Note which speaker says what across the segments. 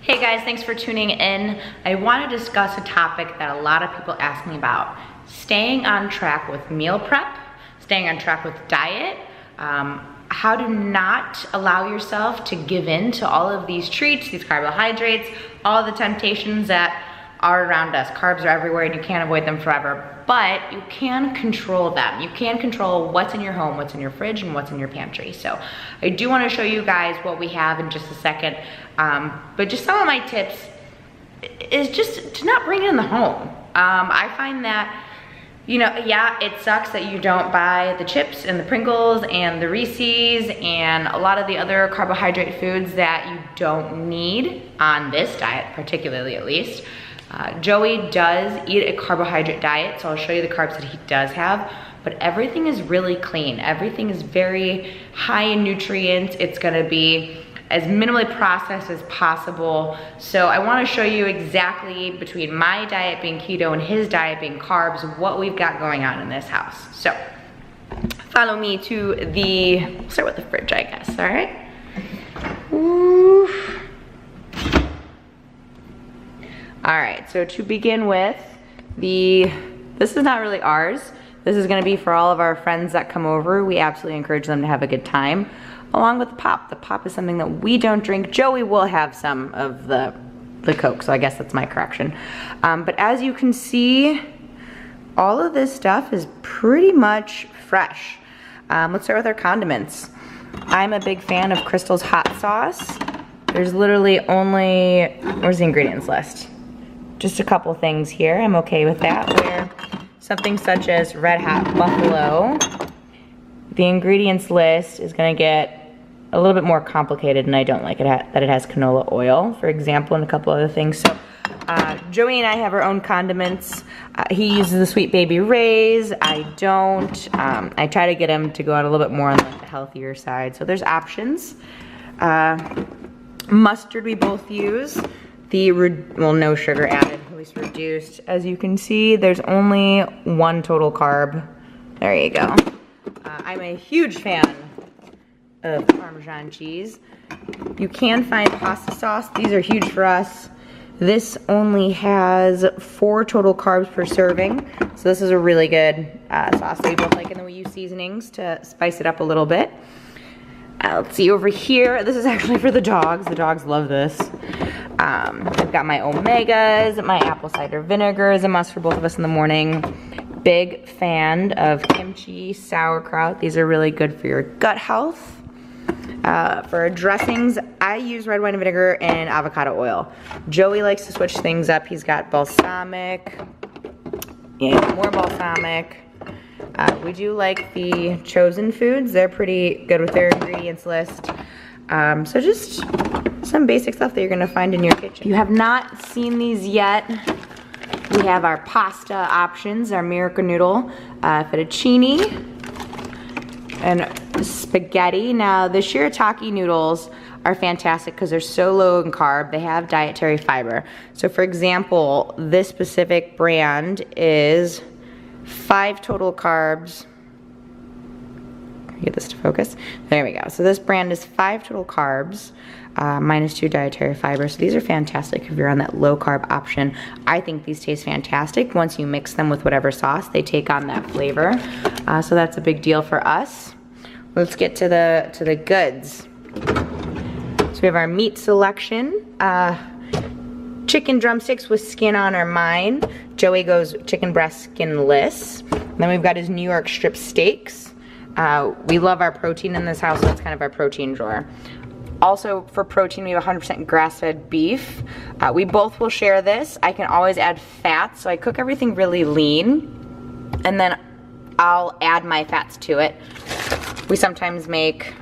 Speaker 1: Hey guys, thanks for tuning in. I want to discuss a topic that a lot of people ask me about. Staying on track with meal prep, staying on track with diet, how to not allow yourself to give in to all of these treats, these carbohydrates, all the temptations that are around us. Carbs are everywhere and you can't avoid them forever, but you can control them. You can control what's in your home, what's in your fridge, and what's in your pantry. So I do want to show you guys what we have in just a second, but just some of my tips is just to not bring it in the home. I find that, you know, yeah, it sucks that you don't buy the chips and the Pringles and the Reese's and a lot of the other carbohydrate foods that you don't need on this diet, particularly at least. Joey does eat a carbohydrate diet, so I'll show you the carbs that he does have, but everything is really clean. Everything is very high in nutrients. It's gonna be as minimally processed as possible. So I wanna show you exactly between my diet being keto and his diet being carbs, what we've got going on in this house. So follow me to we'll start with the fridge, I guess, all right? Ooh. All right, so to begin with, this is not really ours. This is gonna be for all of our friends that come over. We absolutely encourage them to have a good time, along with the pop. The pop is something that we don't drink. Joey will have some of the Coke, so I guess that's my correction. But as you can see, all of this stuff is pretty much fresh. Let's start with our condiments. I'm a big fan of Crystal's hot sauce. There's literally only, where's the ingredients list? Just a couple things here. I'm okay with that. Where something such as Red Hot Buffalo, the ingredients list is gonna get a little bit more complicated, and I don't like it that it has canola oil, for example, and a couple other things. So Joey and I have our own condiments. He uses the Sweet Baby Ray's. I don't. I try to get him to go out a little bit more on like the healthier side. So there's options. Mustard we both use. Well, no sugar added, at least reduced. As you can see, there's only one total carb. There you go. I'm a huge fan of Parmesan cheese. You can find pasta sauce. These are huge for us. This only has 4 total carbs per serving. So this is a really good sauce that we both like, and then we use seasonings to spice it up a little bit. Let's see over here. This is actually for the dogs. The dogs love this. I've got my omegas, my apple cider vinegar is a must for both of us in the morning. Big fan of kimchi, sauerkraut. These are really good for your gut health. For dressings, I use red wine vinegar and avocado oil. Joey likes to switch things up. He's got balsamic, more balsamic. We do like the Chosen Foods. They're pretty good with their ingredients list. So just some basic stuff that you're gonna find in your kitchen. If you have not seen these yet, we have our pasta options, our Miracle Noodle, fettuccine, and spaghetti. Now the shirataki noodles are fantastic because they're so low in carb. They have dietary fiber. So for example, this specific brand is 5 total carbs. Get this to focus. There we go. So this brand is 5 total carbs, minus 2 dietary fiber. So these are fantastic if you're on that low carb option. I think these taste fantastic. Once you mix them with whatever sauce, they take on that flavor. So that's a big deal for us. Let's get to the goods. So we have our meat selection. Chicken drumsticks with skin on are mine. Joey goes chicken breast skinless. Then we've got his New York strip steaks. We love our protein in this house, so that's kind of our protein drawer. Also for protein, we have 100% grass-fed beef. We both will share this. I can always add fat, so I cook everything really lean, and then I'll add my fats to it. We sometimes make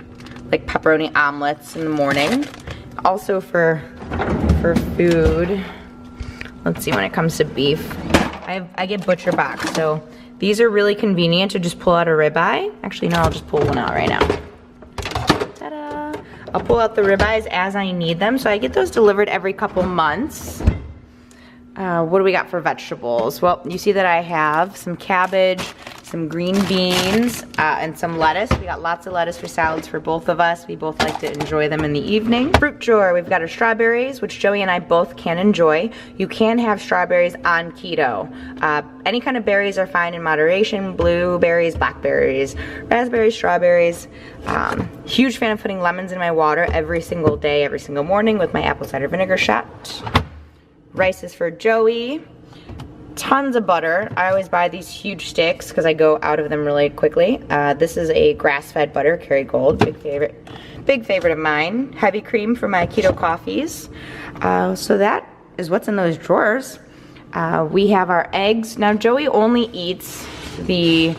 Speaker 1: like pepperoni omelets in the morning. Also for food, let's see, when it comes to beef, I get butcher box, so these are really convenient to just pull out a ribeye. Actually, no, I'll just pull one out right now. Ta-da! I'll pull out the ribeyes as I need them, so I get those delivered every couple months. What do we got for vegetables? Well, you see that I have some cabbage, some green beans, and some lettuce. We got lots of lettuce for salads for both of us. We both like to enjoy them in the evening. Fruit drawer, we've got our strawberries, which Joey and I both can enjoy. You can have strawberries on keto. Any kind of berries are fine in moderation. Blueberries, blackberries, raspberries, strawberries. Huge fan of putting lemons in my water every single day, every single morning with my apple cider vinegar shot. Rice is for Joey. Tons of butter. I always buy these huge sticks because I go out of them really quickly. This is a grass-fed butter, Kerrygold, big favorite of mine. Heavy cream for my keto coffees. So that is what's in those drawers. We have our eggs. Now Joey only eats the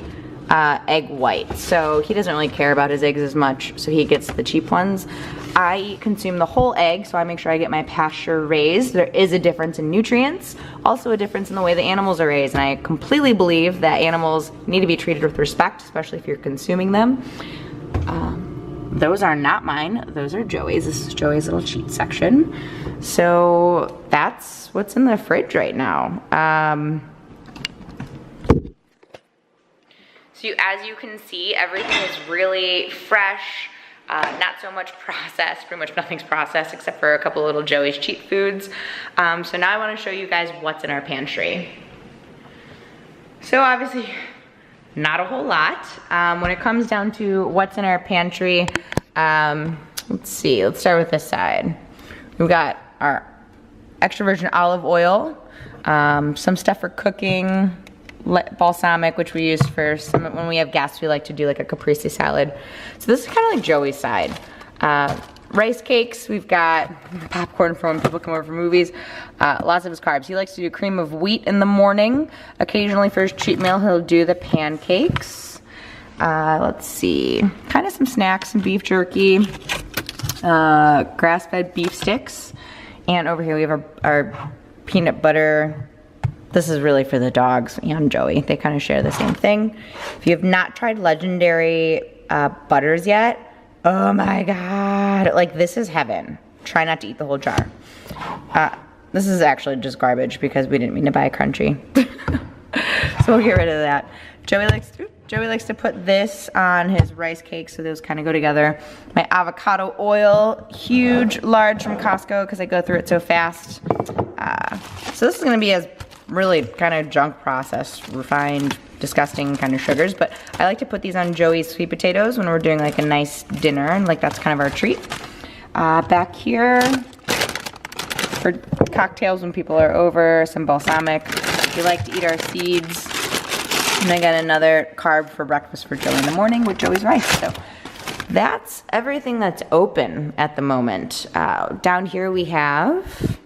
Speaker 1: egg white, so he doesn't really care about his eggs as much, so he gets the cheap ones. I consume the whole egg, so I make sure I get my pasture raised. There is a difference in nutrients, also a difference in the way the animals are raised, and I completely believe that animals need to be treated with respect, especially if you're consuming them. Those are not mine, those are Joey's. This is Joey's little cheat section. So that's what's in the fridge right now. So as you can see, everything is really fresh. Not so much processed, pretty much nothing's processed except for a couple little Joey's cheat foods. So now I wanna show you guys what's in our pantry. So obviously, not a whole lot. When it comes down to what's in our pantry, let's see, let's start with this side. We've got our extra virgin olive oil, some stuff for cooking, balsamic, which we use for some, when we have guests, we like to do like a caprese salad. So this is kind of like Joey's side. Rice cakes, we've got popcorn for when people come over for movies. Lots of his carbs. He likes to do cream of wheat in the morning. Occasionally for his cheat meal, he'll do the pancakes. Let's see, kind of some snacks, some beef jerky, grass-fed beef sticks. And over here we have our peanut butter. This is really for the dogs and Joey. They kind of share the same thing. If you have not tried Legendary butters yet, oh my God, like this is heaven. Try not to eat the whole jar. This is actually just garbage because we didn't mean to buy crunchy. So we'll get rid of that. Joey likes to put this on his rice cakes, so those kind of go together. My avocado oil, huge, large from Costco because I go through it so fast. So this is gonna be as really kind of junk processed, refined, disgusting kind of sugars, but I like to put these on Joey's sweet potatoes when we're doing like a nice dinner, and like that's kind of our treat. Back here, for cocktails when people are over, some balsamic. We like to eat our seeds. And I got another carb for breakfast for Joey in the morning with Joey's rice. So that's everything that's open at the moment. Down here we have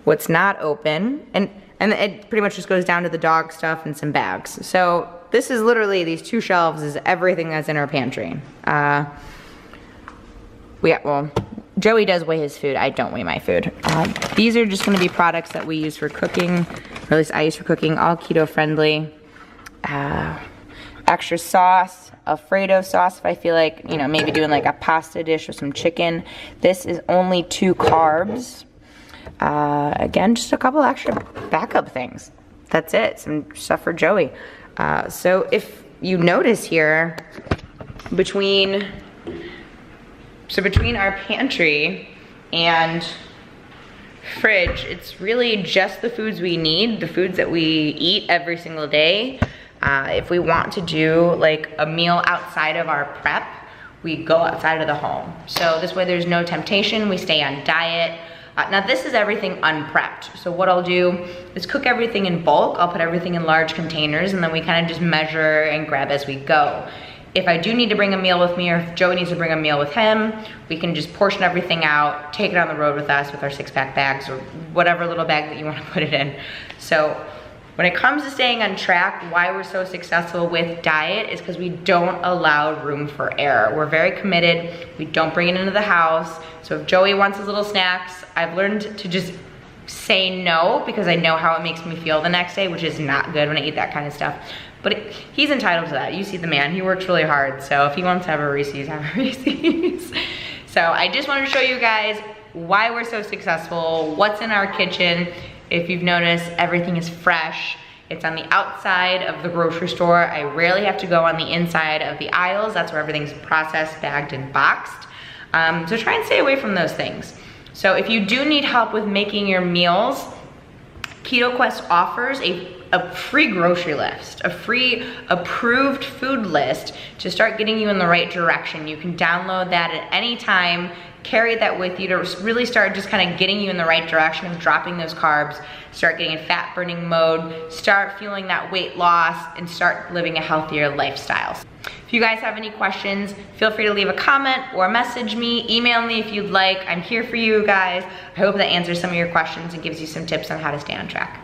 Speaker 1: what's not open, and it pretty much just goes down to the dog stuff and some bags. So this is literally, these two shelves is everything that's in our pantry. Well, Joey does weigh his food, I don't weigh my food. These are just gonna be products that we use for cooking, or at least I use for cooking, all keto friendly. Extra sauce, Alfredo sauce if I feel like, you know, maybe doing like a pasta dish with some chicken. This is only 2 carbs. Again, just a couple extra backup things. That's it, some stuff for Joey. So if you notice here, between our pantry and fridge, it's really just the foods we need, the foods that we eat every single day. If we want to do like a meal outside of our prep, we go outside of the home. So this way there's no temptation, we stay on diet. Now this is everything unprepped. So what I'll do is cook everything in bulk. I'll put everything in large containers and then we kind of just measure and grab as we go. If I do need to bring a meal with me, or if Joey needs to bring a meal with him, we can just portion everything out, take it on the road with us with our 6-pack bags or whatever little bag that you want to put it in. So when it comes to staying on track, why we're so successful with diet is because we don't allow room for error. We're very committed. We don't bring it into the house. So if Joey wants his little snacks, I've learned to just say no because I know how it makes me feel the next day, which is not good when I eat that kind of stuff. But he's entitled to that. You see the man, he works really hard. So if he wants to have a Reese's, have a Reese's. So I just wanted to show you guys why we're so successful, what's in our kitchen. If you've noticed, everything is fresh. It's on the outside of the grocery store. I rarely have to go on the inside of the aisles. That's where everything's processed, bagged, and boxed. So try and stay away from those things. So if you do need help with making your meals, Keto Quest offers a free grocery list, a free approved food list to start getting you in the right direction. You can download that at any time, carry that with you to really start just kind of getting you in the right direction of dropping those carbs, start getting in fat burning mode, start feeling that weight loss, and start living a healthier lifestyle. If you guys have any questions, feel free to leave a comment or message me, email me if you'd like. I'm here for you guys. I hope that answers some of your questions and gives you some tips on how to stay on track.